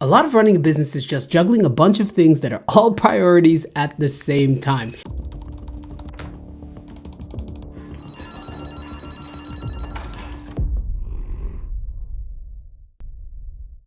A lot of running a business is just juggling a bunch of things that are all priorities at the same time.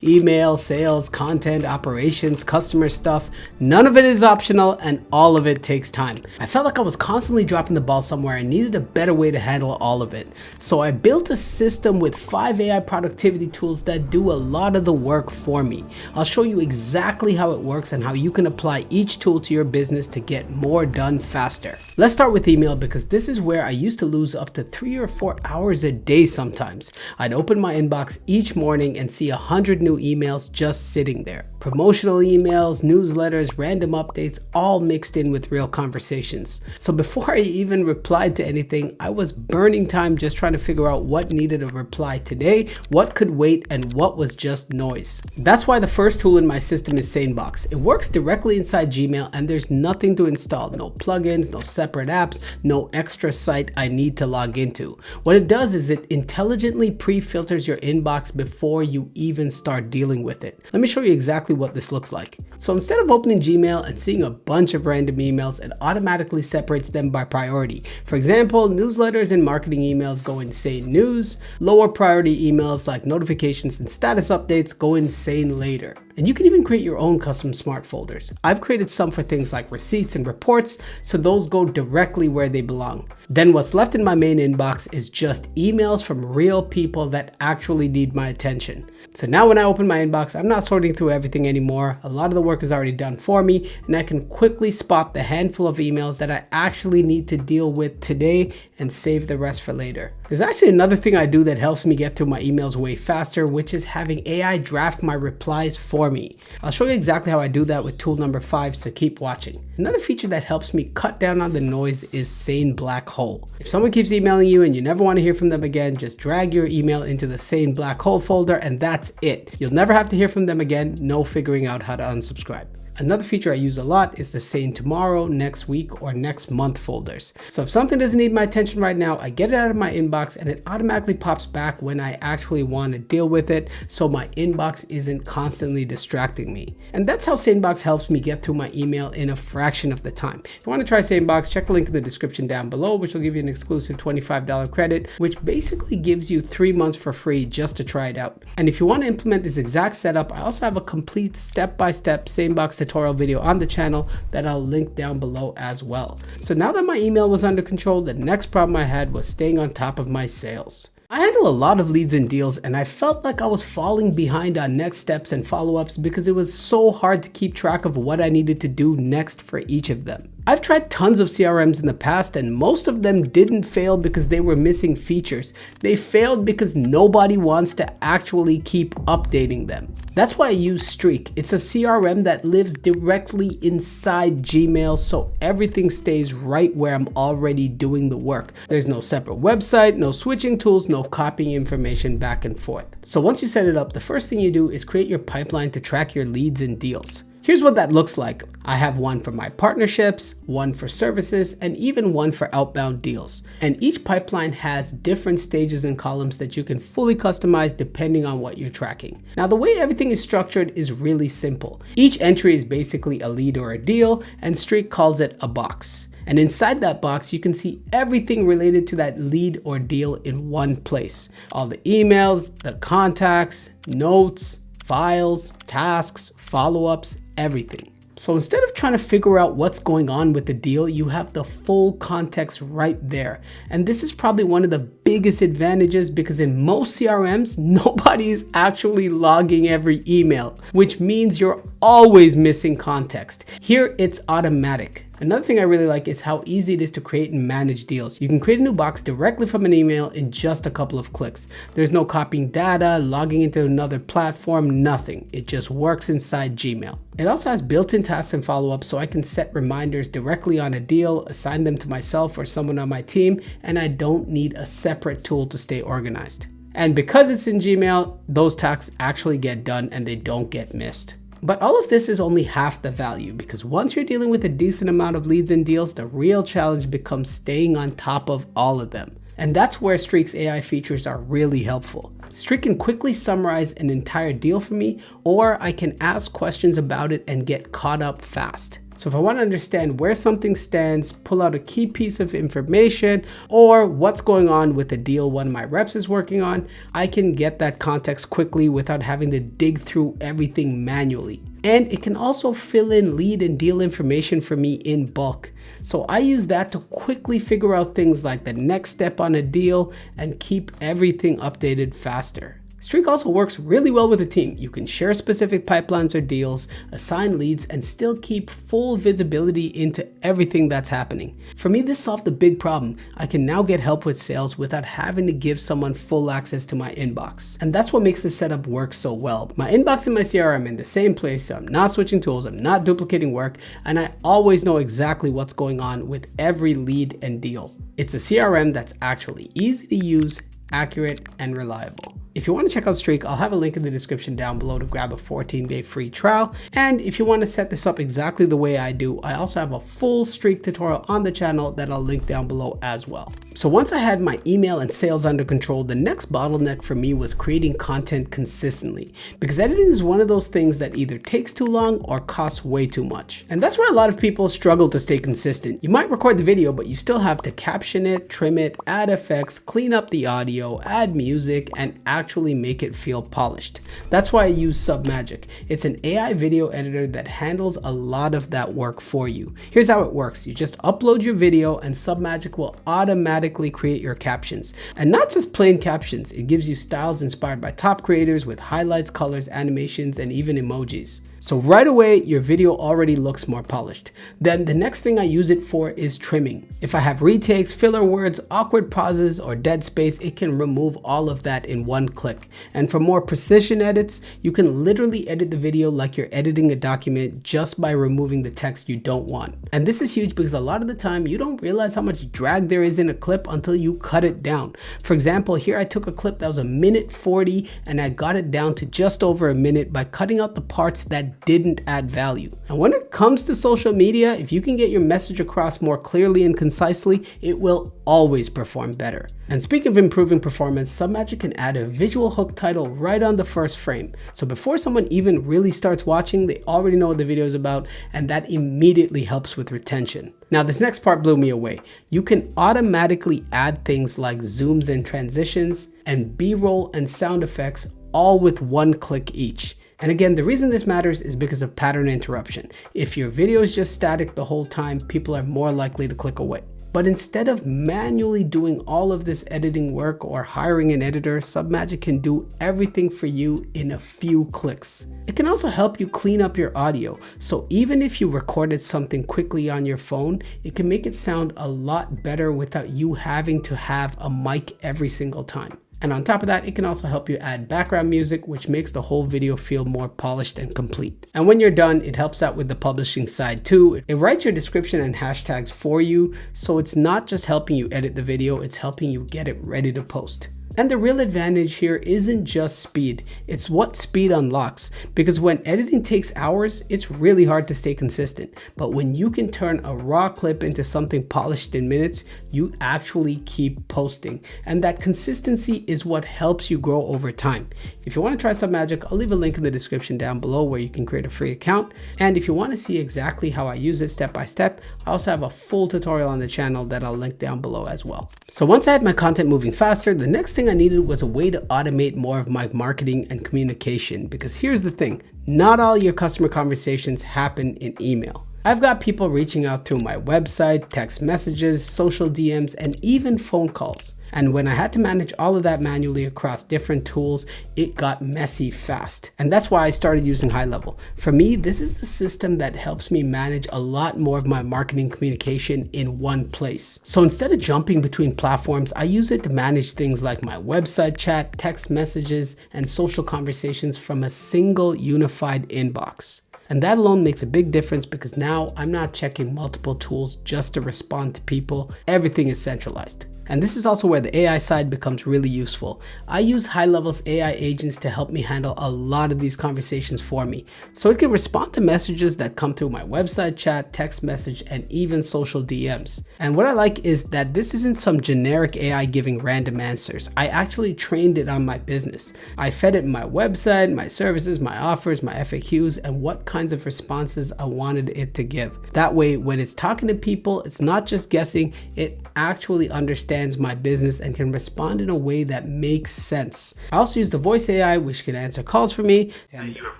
Email, sales, content, operations, customer stuff, none of it is optional and all of it takes time. I felt like I was constantly dropping the ball somewhere and needed a better way to handle all of it. So I built a system with 5 AI productivity tools that do a lot of the work for me. I'll show you exactly how it works and how you can apply each tool to your business to get more done faster. Let's start with email because this is where I used to lose up to 3 or 4 hours a day sometimes. I'd open my inbox each morning and see 100 new emails just sitting there. Promotional emails, newsletters, random updates, all mixed in with real conversations. So before I even replied to anything, I was burning time just trying to figure out what needed a reply today, what could wait, and what was just noise. That's why the first tool in my system is SaneBox. It works directly inside Gmail and there's nothing to install, no plugins, no separate apps, no extra site I need to log into. What it does is it intelligently pre-filters your inbox before you even start dealing with it. Let me show you exactly what this looks like. So instead of opening Gmail and seeing a bunch of random emails, it automatically separates them by priority. For example, newsletters and marketing emails go in Sane News. Lower priority emails like notifications and status updates go in Sane Later. And you can even create your own custom smart folders. I've created some for things like receipts and reports, so those go directly where they belong. Then what's left in my main inbox is just emails from real people that actually need my attention. So now when I open my inbox, I'm not sorting through everything anymore. A lot of the work is already done for me, and I can quickly spot the handful of emails that I actually need to deal with today and save the rest for later. There's actually another thing I do that helps me get through my emails way faster, which is having AI draft my replies for me. I'll show you exactly how I do that with tool number 5, so keep watching. Another feature that helps me cut down on the noise is Sane Black Hole. If someone keeps emailing you and you never want to hear from them again, just drag your email into the Sane Black Hole folder and that's it. You'll never have to hear from them again, no figuring out how to unsubscribe. Another feature I use a lot is the Sane Tomorrow, Next Week, or Next Month folders. So if something doesn't need my attention right now, I get it out of my inbox and it automatically pops back when I actually want to deal with it, so my inbox isn't constantly distracting me. And that's how SaneBox helps me get through my email in a fraction of the time. If you want to try SaneBox, check the link in the description down below, which will give you an exclusive $25 credit, which basically gives you 3 months for free just to try it out. And if you want to implement this exact setup, I also have a complete step-by-step SaneBox tutorial video on the channel that I'll link down below as well. So now that my email was under control, the next problem I had was staying on top of my sales. I handle a lot of leads and deals and I felt like I was falling behind on next steps and follow-ups because it was so hard to keep track of what I needed to do next for each of them. I've tried tons of CRMs in the past and most of them didn't fail because they were missing features. They failed because nobody wants to actually keep updating them. That's why I use Streak. It's a CRM that lives directly inside Gmail, so everything stays right where I'm already doing the work. There's no separate website, no switching tools, no copying information back and forth. So once you set it up, the first thing you do is create your pipeline to track your leads and deals. Here's what that looks like. I have one for my partnerships, one for services, and even one for outbound deals. And each pipeline has different stages and columns that you can fully customize depending on what you're tracking. Now, the way everything is structured is really simple. Each entry is basically a lead or a deal, and Streak calls it a box. And inside that box, you can see everything related to that lead or deal in one place. All the emails, the contacts, notes, files, tasks, follow-ups, everything. So instead of trying to figure out what's going on with the deal, you have the full context right there. And this is probably one of the biggest advantages because in most CRMs, nobody is actually logging every email, which means you're always missing context. Here, it's automatic. Another thing I really like is how easy it is to create and manage deals. You can create a new box directly from an email in just a couple of clicks. There's no copying data, logging into another platform, nothing. It just works inside Gmail. It also has built-in tasks and follow-ups, so I can set reminders directly on a deal, assign them to myself or someone on my team, and I don't need a separate tool to stay organized. And because it's in Gmail, those tasks actually get done and they don't get missed. But all of this is only half the value because once you're dealing with a decent amount of leads and deals, the real challenge becomes staying on top of all of them. And that's where Streak's AI features are really helpful. Streak can quickly summarize an entire deal for me, or I can ask questions about it and get caught up fast. So if I want to understand where something stands, pull out a key piece of information, or what's going on with the deal one of my reps is working on, I can get that context quickly without having to dig through everything manually. And it can also fill in lead and deal information for me in bulk. So I use that to quickly figure out things like the next step on a deal and keep everything updated faster. Streak also works really well with a team. You can share specific pipelines or deals, assign leads, and still keep full visibility into everything that's happening. For me, this solved a big problem. I can now get help with sales without having to give someone full access to my inbox. And that's what makes the setup work so well. My inbox and my CRM in the same place, so I'm not switching tools, I'm not duplicating work, and I always know exactly what's going on with every lead and deal. It's a CRM that's actually easy to use, accurate, and reliable. If you want to check out Streak, I'll have a link in the description down below to grab a 14-day free trial. And if you want to set this up exactly the way I do, I also have a full Streak tutorial on the channel that I'll link down below as well. So once I had my email and sales under control, the next bottleneck for me was creating content consistently, because editing is one of those things that either takes too long or costs way too much. And that's where a lot of people struggle to stay consistent. You might record the video, but you still have to caption it, trim it, add effects, clean up the audio, add music, and actually make it feel polished. That's why I use Submagic. It's an AI video editor that handles a lot of that work for you. Here's how it works. You just upload your video and Submagic will automatically create your captions. And not just plain captions, it gives you styles inspired by top creators with highlights, colors, animations, and even emojis. So right away, your video already looks more polished. Then the next thing I use it for is trimming. If I have retakes, filler words, awkward pauses, or dead space, it can remove all of that in one click. And for more precision edits, you can literally edit the video like you're editing a document just by removing the text you don't want. And this is huge because a lot of the time you don't realize how much drag there is in a clip until you cut it down. For example, here I took a clip that was 1:40 and I got it down to just over a minute by cutting out the parts that didn't add value. And when it comes to social media, if you can get your message across more clearly and concisely, it will always perform better. And speaking of improving performance, Submagic can add a visual hook title right on the first frame. So before someone even really starts watching, they already know what the video is about, and that immediately helps with retention. Now, this next part blew me away. You can automatically add things like zooms and transitions and B-roll and sound effects all with one click each. And again, the reason this matters is because of pattern interruption. If your video is just static the whole time, people are more likely to click away. But instead of manually doing all of this editing work or hiring an editor, Submagic can do everything for you in a few clicks. It can also help you clean up your audio. So even if you recorded something quickly on your phone, it can make it sound a lot better without you having to have a mic every single time. And on top of that, it can also help you add background music, which makes the whole video feel more polished and complete. And when you're done, it helps out with the publishing side too. It writes your description and hashtags for you, so it's not just helping you edit the video, it's helping you get it ready to post. And the real advantage here isn't just speed, it's what speed unlocks. Because when editing takes hours, it's really hard to stay consistent. But when you can turn a raw clip into something polished in minutes, you actually keep posting. And that consistency is what helps you grow over time. If you want to try Submagic, I'll leave a link in the description down below where you can create a free account. And if you want to see exactly how I use it step by step, I also have a full tutorial on the channel that I'll link down below as well. So once I had my content moving faster, the next thing I needed was a way to automate more of my marketing and communication, because here's the thing, not all your customer conversations happen in email. I've got people reaching out through my website, text messages, social DMs, and even phone calls. And when I had to manage all of that manually across different tools, it got messy fast. And that's why I started using HighLevel. For me, this is the system that helps me manage a lot more of my marketing communication in one place. So instead of jumping between platforms, I use it to manage things like my website chat, text messages, and social conversations from a single unified inbox. And that alone makes a big difference because now I'm not checking multiple tools just to respond to people. Everything is centralized. And this is also where the AI side becomes really useful. I use HighLevel's AI agents to help me handle a lot of these conversations for me. So it can respond to messages that come through my website chat, text message, and even social DMs. And what I like is that this isn't some generic AI giving random answers. I actually trained it on my business. I fed it my website, my services, my offers, my FAQs, and what kinds of responses I wanted it to give. That way, when it's talking to people, it's not just guessing, it actually understands my business and can respond in a way that makes sense. I also use the voice AI, which can answer calls for me. You have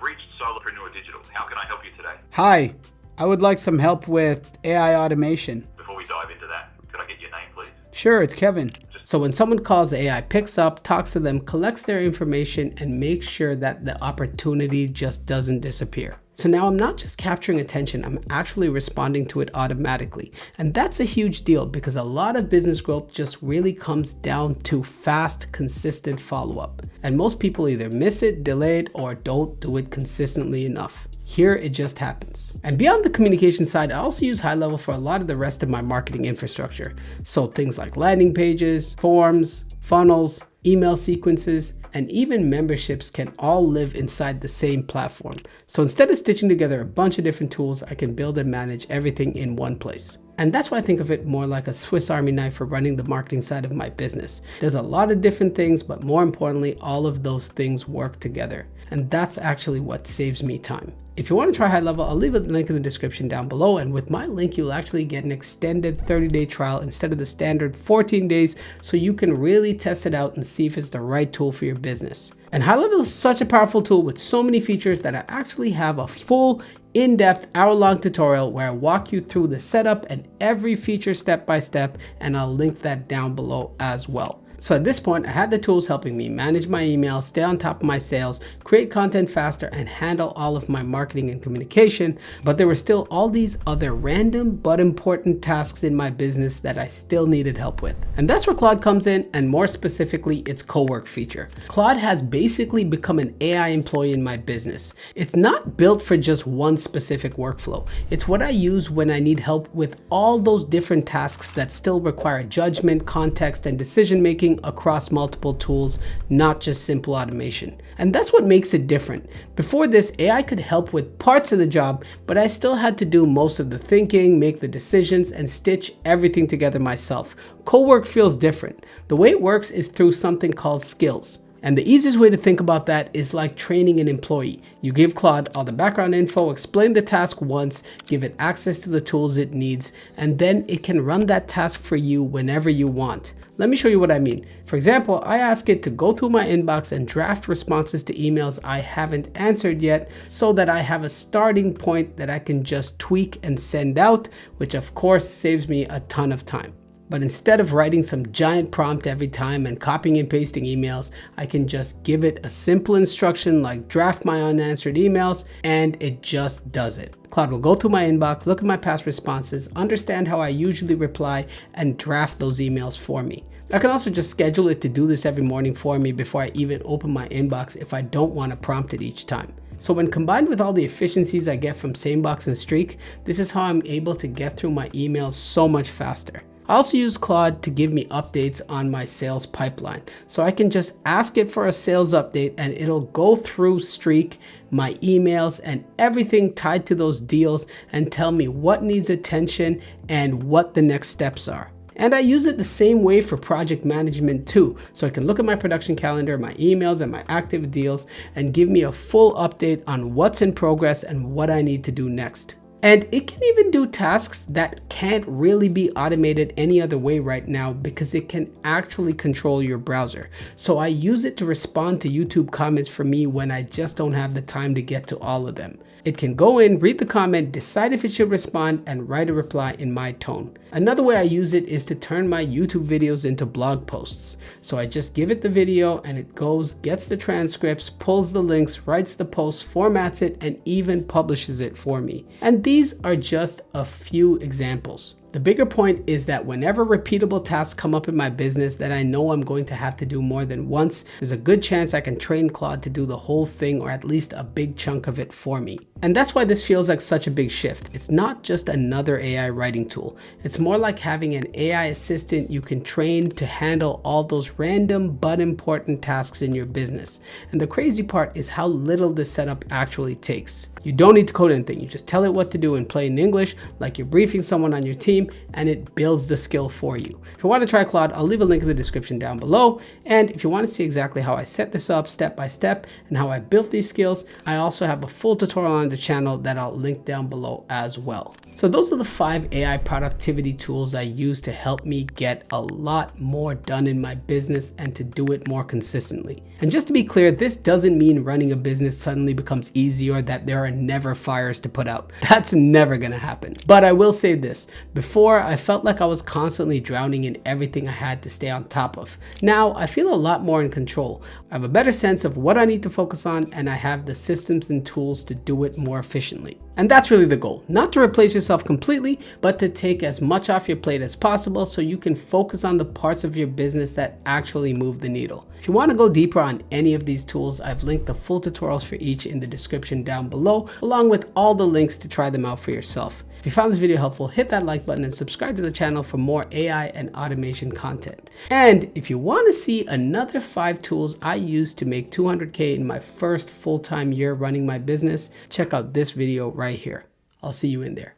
reached Solopreneur Digital. How can I help you today? Hi, I would like some help with AI automation. Before we dive into that, could I get your name, please? Sure, it's Kevin. So when someone calls, the AI picks up, talks to them, collects their information, and makes sure that the opportunity just doesn't disappear. So now I'm not just capturing attention, I'm actually responding to it automatically. And that's a huge deal because a lot of business growth just really comes down to fast, consistent follow-up. And most people either miss it, delay it, or don't do it consistently enough. Here it just happens. And beyond the communication side, I also use HighLevel for a lot of the rest of my marketing infrastructure. So things like landing pages, forms, funnels, email sequences, and even memberships can all live inside the same platform. So instead of stitching together a bunch of different tools, I can build and manage everything in one place. And that's why I think of it more like a Swiss Army knife for running the marketing side of my business. There's a lot of different things, but more importantly, all of those things work together. And that's actually what saves me time. If you want to try HighLevel, I'll leave a link in the description down below. And with my link, you'll actually get an extended 30-day trial instead of the standard 14 days. So you can really test it out and see if it's the right tool for your business. And HighLevel is such a powerful tool with so many features that I actually have a full in-depth hour-long tutorial where I walk you through the setup and every feature step by step. And I'll link that down below as well. So at this point, I had the tools helping me manage my emails, stay on top of my sales, create content faster, and handle all of my marketing and communication. But there were still all these other random but important tasks in my business that I still needed help with. And that's where Claude comes in, and more specifically, its co-work feature. Claude has basically become an AI employee in my business. It's not built for just one specific workflow. It's what I use when I need help with all those different tasks that still require judgment, context, and decision-making across multiple tools, not just simple automation. And that's what makes it different. Before this, AI could help with parts of the job, but I still had to do most of the thinking, make the decisions, and stitch everything together myself. Co-work feels different. The way it works is through something called skills. And the easiest way to think about that is like training an employee. You give Claude all the background info, explain the task once, give it access to the tools it needs, and then it can run that task for you whenever you want. Let me show you what I mean. For example, I ask it to go through my inbox and draft responses to emails I haven't answered yet so that I have a starting point that I can just tweak and send out, which of course saves me a ton of time. But instead of writing some giant prompt every time and copying and pasting emails, I can just give it a simple instruction like draft my unanswered emails, and it just does it. Claude will go through my inbox, look at my past responses, understand how I usually reply, and draft those emails for me. I can also just schedule it to do this every morning for me before I even open my inbox if I don't want to prompt it each time. So when combined with all the efficiencies I get from SaneBox and Streak, this is how I'm able to get through my emails so much faster. I also use Claude to give me updates on my sales pipeline. So I can just ask it for a sales update and it'll go through Streak, my emails, and everything tied to those deals and tell me what needs attention and what the next steps are. And I use it the same way for project management too. So I can look at my production calendar, my emails, and my active deals and give me a full update on what's in progress and what I need to do next. And it can even do tasks that can't really be automated any other way right now because it can actually control your browser. So I use it to respond to YouTube comments for me when I just don't have the time to get to all of them. It can go in, read the comment, decide if it should respond, and write a reply in my tone. Another way I use it is to turn my YouTube videos into blog posts. So I just give it the video and it goes, gets the transcripts, pulls the links, writes the post, formats it, and even publishes it for me. And these are just a few examples. The bigger point is that whenever repeatable tasks come up in my business that I know I'm going to have to do more than once, there's a good chance I can train Claude to do the whole thing or at least a big chunk of it for me. And that's why this feels like such a big shift. It's not just another AI writing tool. It's more like having an AI assistant you can train to handle all those random but important tasks in your business. And the crazy part is how little this setup actually takes. You don't need to code anything. You just tell it what to do in plain English, like you're briefing someone on your team, and it builds the skill for you. If you want to try Claude, I'll leave a link in the description down below. And if you want to see exactly how I set this up step by step and how I built these skills, I also have a full tutorial on the channel that I'll link down below as well. So those are the 5 AI productivity tools I use to help me get a lot more done in my business and to do it more consistently. And just to be clear, this doesn't mean running a business suddenly becomes easy or that there are never fires to put out. That's never gonna happen. But I will say this, before I felt like I was constantly drowning in everything I had to stay on top of. Now I feel a lot more in control. I have a better sense of what I need to focus on, and I have the systems and tools to do it more efficiently. And that's really the goal, not to replace yourself completely, but to take as much off your plate as possible so you can focus on the parts of your business that actually move the needle. If you want to go deeper on any of these tools, I've linked the full tutorials for each in the description down below, along with all the links to try them out for yourself. If you found this video helpful, hit that like button and subscribe to the channel for more AI and automation content. And if you want to see another 5 tools I used to make $200K in my first full-time year running my business, check out this video right here. I'll see you in there.